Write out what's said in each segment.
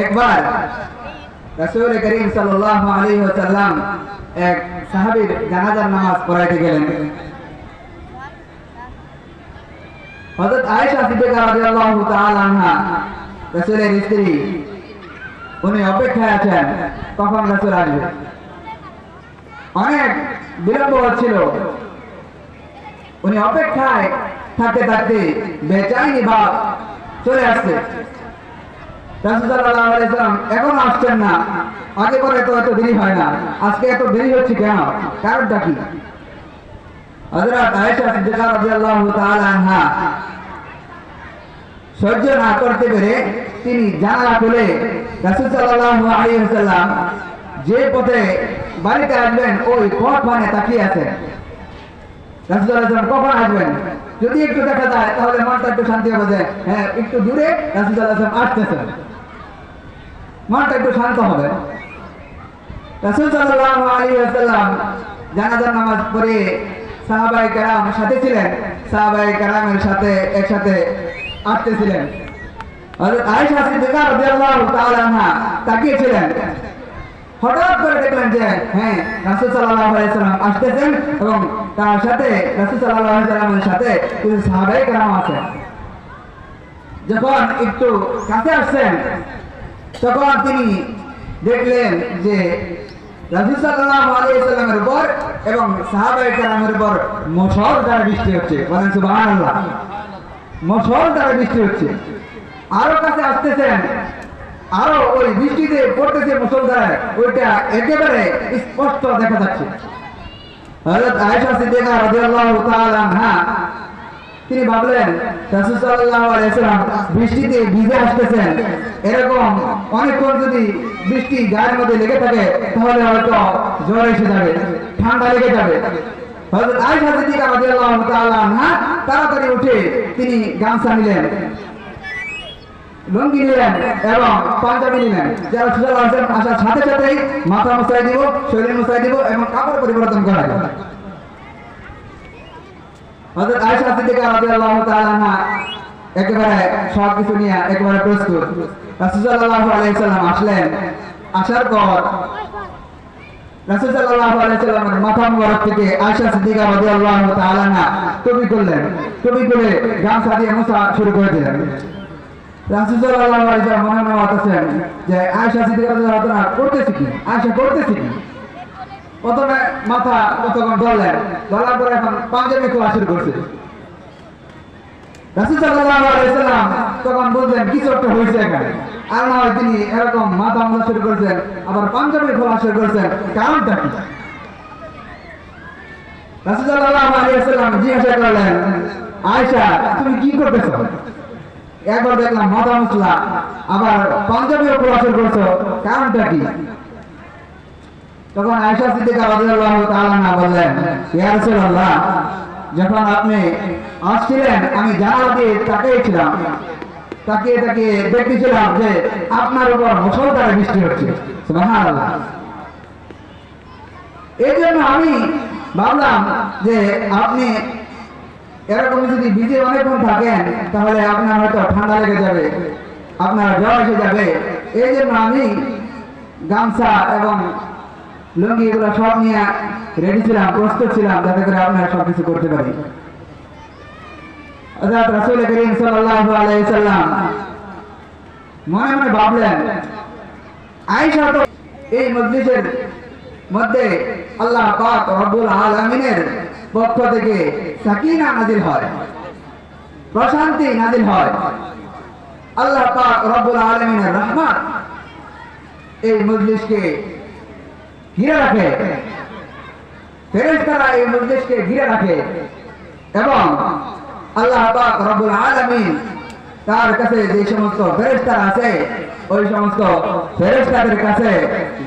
একবার রাসূল করিম সাল্লাল্লাহু আলাইহি ওয়াসাল্লাম এক সাহাবীর জানাজার নামাজ পড়াইতে গেলেন। হযরত আয়েশা সিদ্দিকা রাদিয়াল্লাহু তাআলা আনহা রাসূলের স্ত্রী, উনি অপেক্ষায় আছেন কখন রাসূল আসবে। অনেক বিলম্ব হচ্ছিল। উনি অপেক্ষায় থাকতে থাকতে বেচাইনি ভাব চলে আসছে। রাসূল সাল্লাল্লাহু আলাইহি ওয়াসাল্লাম এখনো আসছেন না। আগে পরে তো এত দেরি হয় না, আজকে এত দেরি হচ্ছে কেন? কারণটা কি? হযরত আয়েশা সিদ্দিকা রাদিয়াল্লাহু তাআলা আনহা সহ্য না করতে পেরে তিনি জানালা খুলে রাসূল সাল্লাল্লাহু আলাইহি ওয়াসাল্লাম যে পথে বাড়িতে আসবেন ওই পথ মানে তাকিয়ে আছেন। রাসূল সাল্লাল্লাহু আলাইহি ওয়াসাল্লাম কখন আসবেন? যদি একটু দেখা যায় তাহলে মনটা একটু শান্তি হবে যে হ্যাঁ একটু দূরে রাসূল সাল্লাল্লাহু আলাইহি ওয়াসাল্লাম আসতেছেন, মনটা একটু শান্ত হবে। রাসূল সাল্লাল্লাহু আলাইহি ওয়াসাল্লাম জানাজার নামাজ পড়ে সাহাবায়ে কেরাম সাথে ছিলেন, সাহাবায়ে কেরামের সাথে একসাথে আসতেছিলেন। হযরত আয়েশা সিদ্দিকা রাদিয়াল্লাহু তাআলা আনহা তাকিয়েছিলেন। হঠাৎ করে দেখলেন যে হ্যাঁ রাসূল সাল্লাল্লাহু আলাইহি ওয়াসাল্লাম আসতেছেন এবং তার সাথে রাসূল সাল্লাল্লাহু আলাইহি ওয়াসাল্লামের সাথে কিছু সাহাবায়ে কেরাম আছেন। যখন একটু কাছে আসছেন তখন তিনি দেখলেন যে রাসূল সাল্লাল্লাহু আলাইহি ওয়াসাল্লামের উপর এবং সাহাবায়ে কেরামের উপর মুষলধারে বৃষ্টি হচ্ছে। বলেন সুবহানাল্লাহ। মুষলধারে বৃষ্টি হচ্ছে। আরো কাছে আসতেছেন, আরো ওই বৃষ্টিতে পড়তেছে মুষলধারে, ওইটা একেবারে স্পষ্ট দেখা যাচ্ছে। হযরত আয়েশা সিদ্দিকা রাদিয়াল্লাহু তাআলা আনহা তিনি ভাবলেন রাসূল সাল্লাল্লাহু আলাইহি ওয়াসাল্লাম বৃষ্টিতে ভিজে আসতেছেন, এরকম অনেকক্ষণ যদি বৃষ্টি গায়ের মধ্যে লেগে থাকে তাহলে হয়তো জ্বর এসে যাবে, ঠান্ডা লেগে যাবে। হযরত আয়েশা সিদ্দিকা রাদিয়াল্লাহু তাআলা আনহা তাড়াতাড়ি উঠে তিনি গামছা নিলেন, লুঙ্গি নিলেন এবং পাঞ্জাবি নিলেন। যারা রাসূল সাল্লাল্লাহু আলাইহি ওয়াসাল্লাম আসার সাথে সাথেই মাথা মুছাই দিব, শরীর মুছাই দিব এবং কাপড় পরিবর্তন করাই। হযরত আয়েশা সিদ্দিকা রাদিয়াল্লাহু তাআলা আনহা একেবারে সব কিছু নিয়ে একেবারে প্রস্তুত। রাসূল সাল্লাল্লাহু আলাইহি ওয়াসাল্লাম আসলেন। আসার পর রাসূল সাল্লাল্লাহু আলাইহি ওয়াসাল্লামের মাথা মুবারক থেকে আয়েশা সিদ্দিকা রাদিয়াল্লাহু তাআলা আনহা টুপি খুললেন, টুপি খুলে গামছা দিয়ে মোছা শুরু করে দিলেন। রাসূল সাল্লাল্লাহু আলাইহি ওয়াসাল্লাম মনে মনে ভাবতেছেন যে আয়েশা সিদ্দিকা রাদিয়াল্লাহু তাআলা করতেছে কি, আয়েশা করতেছে কি। প্রথমে মাথা কতক্ষণ ধরলেন, ধরার পরে এখন পাঞ্জাবি খোলা শুরু করছে। রাসূল সাল্লাল্লাহু আলাইহি ওয়াসাল্লাম তখন বুঝলেন কিছু একটা হয়েছে এখানে। আর না হয় তিনি এরকম মাথা মোছা শুরু করছেন, আবার পাঞ্জাবি খোলা শুরু করছেন, কারণটা কি? রাসূল সাল্লাল্লাহু আলাইহি ওয়াসাল্লাম জিজ্ঞাসা করলেন, আয়েশা তুমি কি করতেছো? একবার দেখলাম মাথা মুছলা, আবার পাঞ্জাবিও খোলা শুরু করছো, কারণটা কি? তখন আয়েশা সিদ্দিকা রাদিয়াল্লাহু তাআলা আনহা বললেন, ইয়া রাসূলুল্লাহ, যখন আপনি আসছিলেন আমি জানালা দিয়ে তাকিয়েছিলাম, তাকিয়ে তাকিয়ে দেখতেছিলাম যে আপনার উপর মুষলধারে বৃষ্টি হচ্ছে। সুবহানাল্লাহ। এই জন্য আমি ভাবলাম যে আপনি এরকম যদি ভিজে অনেকক্ষণ থাকেন তাহলে আপনার হয়তো ঠান্ডা লেগে যাবে, আপনার জ্বর এসে যাবে। এই জন্য আমি গামছা এবং লুঙ্গি এগুলো সব নিয়ে রেডি ছিলাম, প্রস্তুত ছিলাম যাতে করে আপনারা সবকিছু করতে পারি। হযরত রাসূল করিম সাল্লাল্লাহু আলাইহি ওয়াসাল্লাম মনে মনে ভাবলেন আয়েশা তো এই মজলিসের মধ্যে আল্লাহ পাক রব্বুল আলামিনের পক্ষ থেকে সাকিনা নাযিল হয়, প্রশান্তি নাযিল হয়। আল্লাহ পাক রব্বুল আলামিনের রহমত এই মজলিসকে ঘিরে রাখে, ফেরেশতারা এই মজলিসকে ঘিরে রাখে এবং আল্লাহ পাক রব্বুল আলামিন তার কাছে যে সমস্ত ফেরেশতারা আছে ওই সমস্ত ফেরেশতাদের কাছে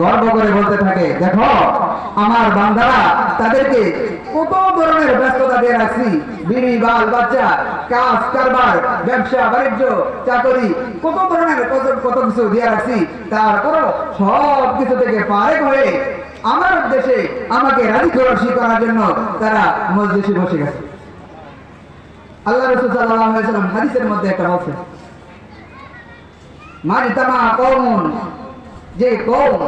গর্ব করে বলতে থাকে, দেখো আমার বান্দারা তাদেরকে কত ধরনের ব্যস্ততা দিয়ে রাখছি, বিবি বাল বাচ্চা, কাজ কারবার, ব্যবসা বাণিজ্য, চাকরি, কত ধরনের কত কিছু দিয়ে রাখছি, তারপরও সব কিছু থেকে ফারেক হয়ে আমার দেশে আমাকে রাজি খুশি করার জন্য তারা মজলিসে বসে গেছে। আল্লাহ রাসূল সাল্লাল্লাহু আলাইহি ওয়াসাল্লাম হাদিসের মধ্যে একটা বলছেন, মাজতামা কওমুন, যে কওম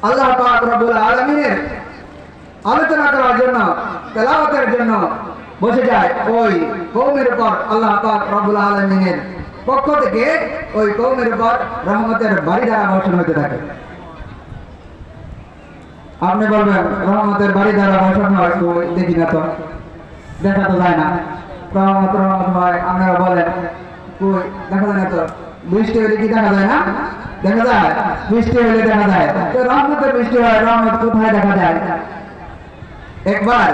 আল্লাহ পাক রব্বুল আলামিনের আলোচনা করার জন্য, তেলাওয়াতের জন্য বসে যায়, ওই কওমের উপর আল্লাহ পাক রব্বুল আলামিনের পক্ষ থেকে ওই কওমের উপর রহমতের বাড়ি দ্বারা বর্ষণ হতে থাকে। আপনি বলবেন রহমতের বাড়ি দ্বারা বর্ষণ হয়, তো দেখি না, তো দেখা তো যায় না। রহমত রহমত হয় আপনারা বলেন, কই দেখা যায় না তো। বৃষ্টি হলে কি দেখা যায় না? দেখা যায়, বৃষ্টি হলে দেখা যায়। তো রহমতের বৃষ্টি হয়, রহমত কোথায় দেখা যায়? একবার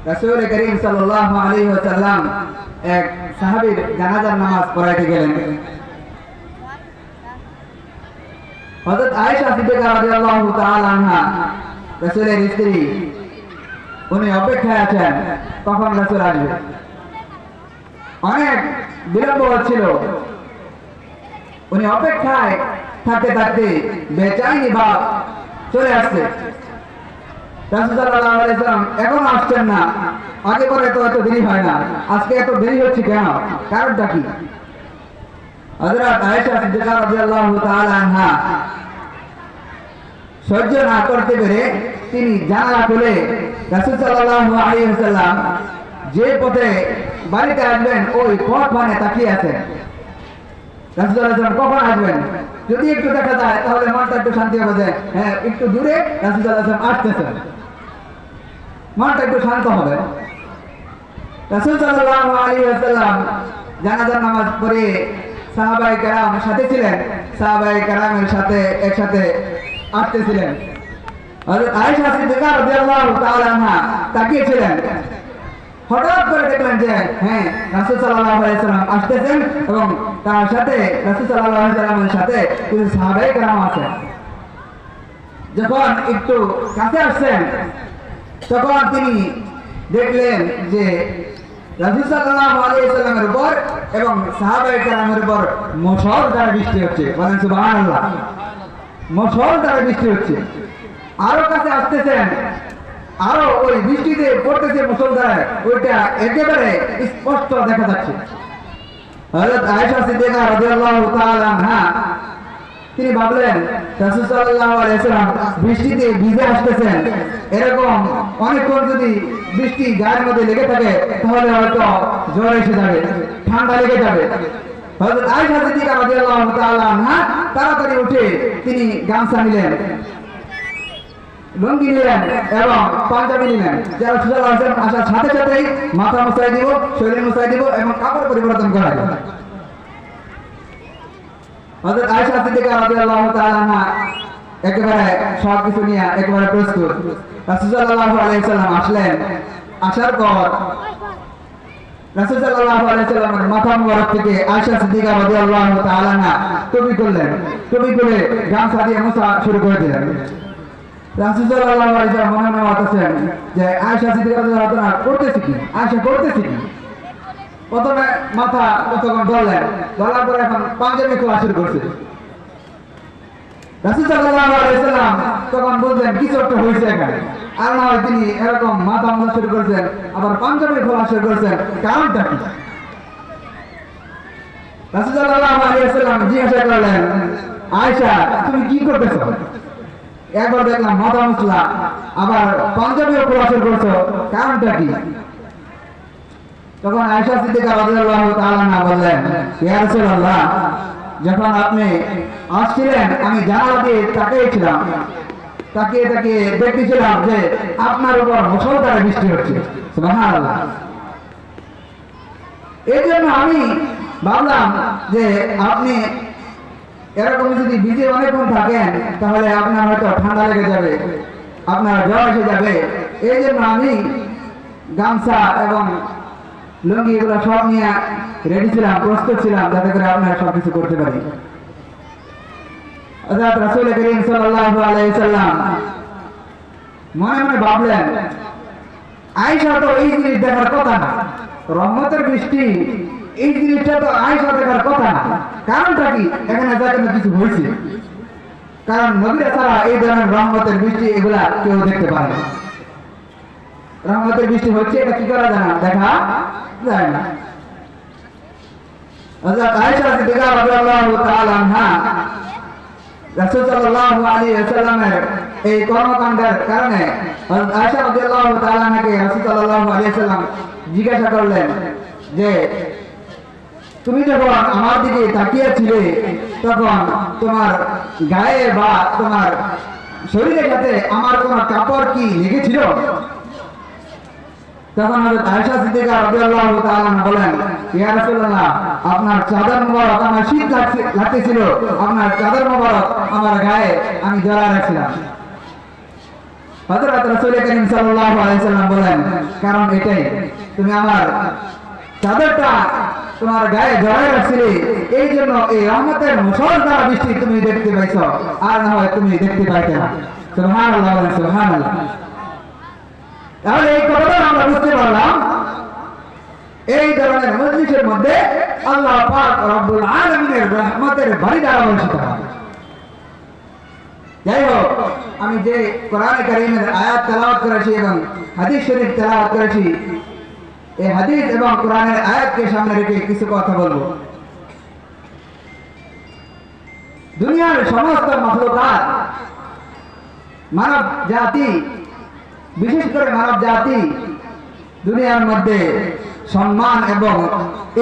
রাসূল করিম সাল্লাল্লাহু আলাইহি ওয়াসাল্লাম এক সাহাবীর জানাজার নামাজ পড়াইতে গেলেন। হযরত আয়েশা সিদ্দিকা রাদিয়াল্লাহু তাআলা আনহা, রাসূলের স্ত্রী, উনি অপেক্ষায় আছেন কখন রাসূল আসবে। অনেক বিলম্ব হচ্ছিল। উনি অপেক্ষায় থাকতে থাকতে বেচাইনি ভাব চলে আসছে। রাসূল সাল্লাল্লাহু আলাইহি ওয়াসাল্লাম এখনো আসছেন না। আগে পরে তো এত দেরি হয় না, আজকে এত দেরি হচ্ছে কেন? কারণটা কি? হযরত আয়েশা সিদ্দিকা রাদিয়াল্লাহু তাআলা আনহা সহ্য না করতে পেরে তিনি জানালা খুলে রাসূল সাল্লাল্লাহু আলাইহি ওয়াসাল্লাম যে পথে বাড়িতে আসবেন ওই পথ মানে তাকিয়ে আছেন। রাসূল সাল্লাল্লাহু আলাইহি ওয়াসাল্লাম কখন আসবেন? যদি একটু দেখা যায় তাহলে মনটা একটু শান্তি হবে যে হ্যাঁ একটু দূরে রাসূল সাল্লাল্লাহু আলাইহি ওয়াসাল্লাম আসতেছেন, মনটা একটু শান্ত হবে। রাসূল সাল্লাল্লাহু আলাইহি ওয়াসাল্লাম জানাজার নামাজ পড়ে সাহাবায়ে কেরাম সাথে ছিলেন, সাহাবায়ে কেরামের সাথে একসাথে আসতেছিলেন। হযরত আয়েশা সিদ্দিকা রাদিয়াল্লাহু তাআলা আনহা তাকিয়েছিলেন। হঠাৎ করে দেখলেন যে হ্যাঁ রাসূল সাল্লাল্লাহু আলাইহি ওয়াসাল্লাম আসতেছেন এবং তার সাথে রাসূল সাল্লাল্লাহু আলাইহি ওয়াসাল্লামের সাথে কিছু সাহাবায়ে কেরাম আছেন। যখন একটু কাছে আসছেন তখন তিনি দেখলেন যে রাসূল সাল্লাল্লাহু আলাইহি ওয়াসাল্লামের উপর এবং সাহাবায়ে কেরামের উপর মুষলধারে বৃষ্টি হচ্ছে। বলেন সুবহানাল্লাহ। মুষলধারে বৃষ্টি হচ্ছে। আরো কাছে আসতেছেন, আরো ওই বৃষ্টিতে পড়তেছে মুষলধারে, ওইটা একেবারে স্পষ্ট দেখা যাচ্ছে। হযরত আয়েশা সিদ্দিকা রাদিয়াল্লাহু তাআলা আনহা তিনি ভাবলেন রাসূল সাল্লাল্লাহু আলাইহি ওয়াসাল্লাম বৃষ্টিতে ভিজে আসতেছেন, এরকম অনেকক্ষণ যদি বৃষ্টি গায়ের মধ্যে লেগে থাকে তাহলে হয়তো জ্বর এসে যাবে, ঠান্ডা লেগে যাবে। হযরত আয়েশা সিদ্দিকা রাদিয়াল্লাহু তাআলা আনহা তাড়াতাড়ি উঠে তিনি গামছা নিলেন, লুঙ্গি নিলেন এবং পাঞ্জাবি নিলেন। যারা রাসূল সাল্লাল্লাহু আলাইহি ওয়াসাল্লাম আসার সাথে সাথেই মাথা মুছাই দিব, শরীর মুছাই দিব এবং কাপড় পরিবর্তন করাই। হযরত আয়েশা সিদ্দিকা রাদিয়াল্লাহু তাআলা আনহা একেবারে সব কিছু নিয়ে একেবারে প্রস্তুত। রাসূল সাল্লাল্লাহু আলাইহি ওয়াসাল্লাম আসলেন। আসার পর রাসূল সাল্লাল্লাহু আলাইহি ওয়াসাল্লামের মাথা মুবারক থেকে আয়েশা সিদ্দিকা রাদিয়াল্লাহু তাআলা আনহা টুপি খুললেন, টুপি খুলে গামছা দিয়ে মোছা শুরু করে দিলেন। রাসূল সাল্লাল্লাহু আলাইহি ওয়াসাল্লাম মনে মনে ভাবতেছেন যে আয়েশা সিদ্দিকা রাদিয়াল্লাহু তাআলা করতেছে কি, আয়েশা করতেছে কি। প্রথমে মাথা তখন ধরলেন, ধরার পরে এখন পাঞ্জাবি খোলা শুরু করছে। রাসূল সাল্লাল্লাহু আলাইহি ওয়াসাল্লাম তখন বুঝলেন কিছু একটা হয়েছে এখানে। আর না হয় তিনি এরকম মাথা মোছা শুরু করছেন, আবার পাঞ্জাবি খোলা শুরু করছেন, কারণটা কি? রাসূল সাল্লাল্লাহু আলাইহি ওয়াসাল্লাম জিজ্ঞাসা করলেন, আয়েশা তুমি কি করতেছো? একবার দেখলাম মাথা মুছলা, আবার পাঞ্জাবিও খোলা শুরু করছো, কারণটা কি? তখন আয়েশা সিদ্দিকা রাদিয়াল্লাহু তাআলা আনহা বললেন, ইয়া রাসূলুল্লাহ, যখন আপনি আসছিলেন আমি জানালা দিয়ে তাকিয়েছিলাম, তাকিয়ে তাকিয়ে দেখতেছিলাম যে আপনার উপর মুষলধারে বৃষ্টি হচ্ছে। সুবহানাল্লাহ। এই জন্য আমি ভাবলাম যে আপনি এরকম যদি ভিজে অনেকক্ষণ থাকেন তাহলে আপনার হয়তো ঠান্ডা লেগে যাবে, আপনার জ্বর এসে যাবে। এই জন্য আমি গামছা এবং লুঙ্গি এগুলো সব নিয়ে রেডি ছিলাম, প্রস্তুত ছিলাম, যাতে করে আপনারা সবকিছু করতে পারি। হযরত রাসূল করিম সাল্লাল্লাহু আলাইহি ওয়াসাল্লাম মনে মনে ভাবলেন আয়েশা তো এই জিনিস দেখার কথা না, রহমতের বৃষ্টি এই জিনিসটা তো আয়েশা দেখার কথা না। কারণটা কি? এখানে যেখানে কিছু হয়েছে, কারণ নবীরা ছাড়া এই ধরনের রহমতের বৃষ্টি এগুলা কেউ দেখতে পারে না। রহমতের বৃষ্টি হচ্ছে এটা কি করা যায় না, দেখা যায় না। হযরত আয়েশা সিদ্দিকা রাদিয়াল্লাহু তাআলা আনহা রাসূল সাল্লাল্লাহু আলাইহি ওয়াসাল্লামের এই কর্মকাণ্ডের কারণে হযরত আয়েশা রাদিয়াল্লাহু তাআলা আনহাকে রাসূল সাল্লাল্লাহু আলাইহি ওয়াসাল্লাম জিজ্ঞাসা করলেন যে তুমি যখন আমার দিকে তাকিয়ে ছিলে তখন তোমার গায়ে বা তোমার শরীরের সাথে আমার কোন কাপড় কি লেগেছিল? তখন হযরত আয়েশা সিদ্দিকা রাদিয়াল্লাহু তাআলা বলেন, ইয়া রাসূলুল্লাহ, আপনার চাদর মোবারক আমার শীত লাগতেছিল, আপনার চাদর মোবারক আমার গায়ে আমি জড়ায় রাখছিলাম। হযরত রাসূল করিম সাল্লাল্লাহু আলাইহি সাল্লাম বলেন, কারণ এটাই, তুমি আমার চাদরটা তোমার গায়ে জড়ায় রাখছিলে, এই জন্য এই রহমতের মুষলধারা বৃষ্টি তুমি দেখতে পাইছো, আর না হয় তুমি দেখতে পাইতে না। সুবহানাল্লাহ, সুবহানাল্লাহ। তাহলে এই কথাটা আমরা বুঝতে পারলাম, এই ধরনের মজলিসের মধ্যে আল্লাহ পাক রব্বুল আলামিনের রহমতের ভারীদার বর্ষিত হয়। যাই হোক, আমি যে কোরআনে কারীমের আয়াত তেলাওয়াত করেছি এবং হাদিস শরীফ তেলাওয়াত করেছি, এই হাদিস এবং কোরআনের আয়াতকে সামনে রেখে কিছু কথা বলবো। দুনিয়ার সমস্ত মাখলুকাত, মানব জাতি, বিশেষ করে মানব জাতি দুনিয়ার মধ্যে সম্মান এবং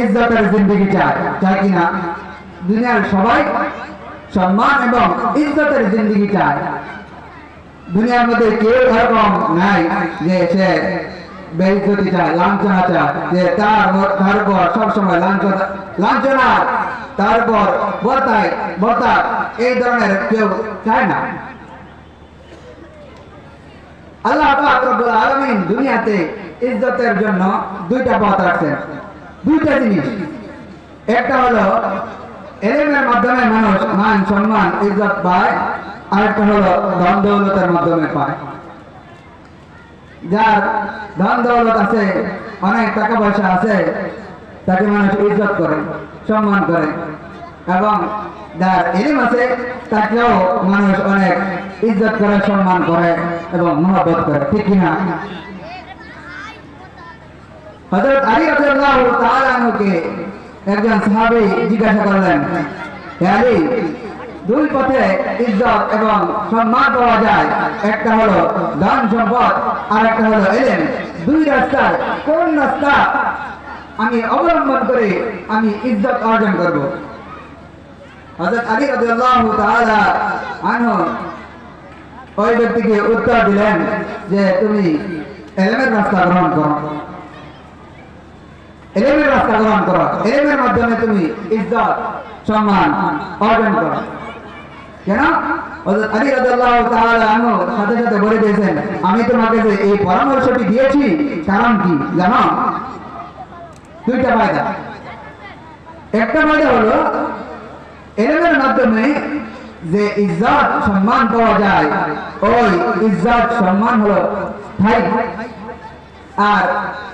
ইজ্জতের জিন্দেগি চায়, চায় কিনা? দুনিয়ার সবাই সম্মান এবং ইজ্জতের জিন্দেগি চায়। দুনিয়ার মধ্যে কেউ এরকম নাই যে সে বেইজ্জতি চায়, লাঞ্ছনা চায়, যে তারপর সবসময় লাঞ্ছনা তারপর বর্তায়, এই ধরনের কেউ চায় না। আল্লাহ পাক রব্বুল আলামিন দুনিয়াতে ইজ্জতের জন্য দুইটা পথ রাখছেন, দুইটা জিনিস। একটা হলো ইলমের মাধ্যমে মানুষ মান সম্মান ইজ্জত পায়, আরেকটা হলো ধন দৌলতের মাধ্যমে পায়। যার ধন দৌলত আছে, অনেক টাকা পয়সা আছে, তাকে মানুষ ইজ্জত করে, সম্মান করে, এবং যার ইলম আছে তাকেও মানুষ অনেক ইজ্জত করে, সম্মান করে এবং মহব্বত করে, ঠিক কিনা? হযরত আলী রাদিয়াল্লাহু তাআলা আনহুকে একজন সাহাবী জিজ্ঞাসা করলেন, হে আলী, দুই পথে ইজ্জত এবং সম্মান পাওয়া যায়, একটা হলো ধন সম্পদ আর একটা হলো ইলম। দুই রাস্তার কোন রাস্তা আমি অবলম্বন করে আমি ইজ্জত অর্জন করব? হযরত আলী রাদিয়াল্লাহু তাআলা আনহু ওই ব্যক্তিকে উত্তর দিলেন যে তুমি ইলমের রাস্তা গ্রহণ করো, ইলমের রাস্তা গ্রহণ করো, ইলমের মাধ্যমে তুমি ইজ্জত সম্মান অর্জন করো। কেন? হযরত আলী রাদিয়াল্লাহু তাআলা আনহু সাথে সাথে বলে দিয়েছেন, আমি তোমাকে যে এই পরামর্শটি দিয়েছি কারণ কি জানো? দুইটা ফায়দা। একটা ফায়দা হলো ইলমের মাধ্যমে যে ইজ্জত সম্মান পাওয়া যায়, ওই ইজ্জত সম্মান হলো স্থায়ী, আর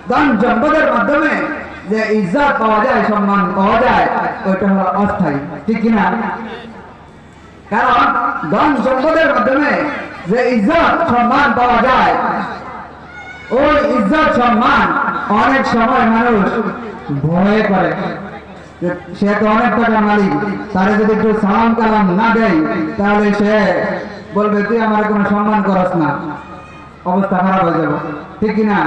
ধন সম্পদের মাধ্যমে যে ইজ্জত পাওয়া যায়, সম্মান পাওয়া যায়, ওইটা হলো অস্থায়ী, ঠিক কিনা? কারণ ধন সম্পদের মাধ্যমে যে ইজ্জত সম্মান পাওয়া যায়, ওই ইজ্জত সম্মান অনেক সময় মানুষ ভয় করে। সে তো অনেক টাকা মালিক, তারে যদি একটু সালাম কালাম না দেয় তাহলে সে বলবে তুই আমার কোনো সম্মান করস না, অবস্থা খারাপ হয়ে যাবে, ঠিক কিনা?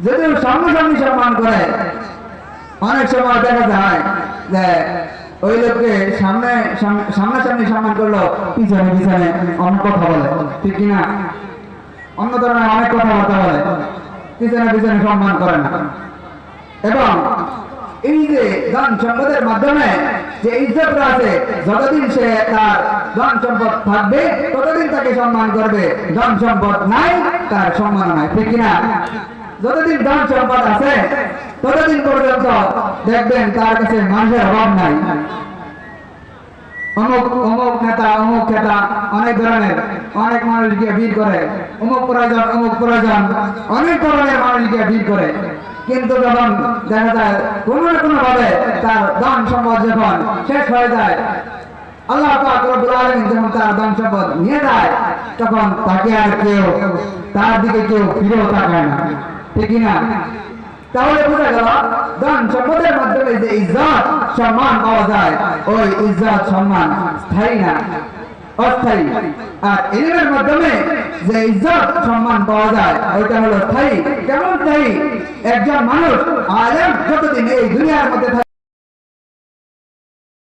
যদি সামনাসামনি সম্মান করে, অনেক সময় দেখা যায় যে ওই লোককে সামনাসামনি সম্মান করলো, পিছনে পিছনে অন্য কথা বলে, ঠিক কিনা? অন্য ধরনের অনেক কথাবার্তা বলে, পিছনে পিছনে সম্মান করে না। এবং এই যে ধন সম্পদের মাধ্যমে যে ইজ্জতটা আছে, যতদিন সে তার ধন সম্পদ থাকবে ততদিন তাকে সম্মান করবে, ধন সম্পদ নাই তার সম্মান নাই, ঠিক কিনা? যতদিন ধন সম্পদ আছে ততদিন পর্যন্ত দেখবেন তার কাছে মানুষের অভাব নাই। অমুক নেতা, অমুক খেতা, অনেক ধরনের অনেক মানুষকে ভিড় করে, অমুক প্রয়োজন, অনেক ধরনের মানুষকে ভিড় করে, কিন্তু যখন দেখা যায় কোনো না কোনো ভাবে তার ধন সম্পদ যখন শেষ হয়ে যায়, আল্লাহ পাক রব্বুল আলামিন যখন তার ধন সম্পদ নিয়ে যায়, তখন তাকে আর কেউ, তার দিকে কেউ ফিরেও তাকায় না, ঠিক না? তাহলে বোঝা গেল ধন সম্পদের মাধ্যমে যে ইজ্জত সম্মান পাওয়া যায় ওই ইজ্জত সম্মান স্থায়ী না, অস্থায়ী। আর ইলমের মাধ্যমে যে ইজ্জত সম্মান পাওয়া যায় ওইটা হলো স্থায়ী। কেমন স্থায়ী? একজন মানুষ আলেম যতদিন এই দুনিয়ার মধ্যে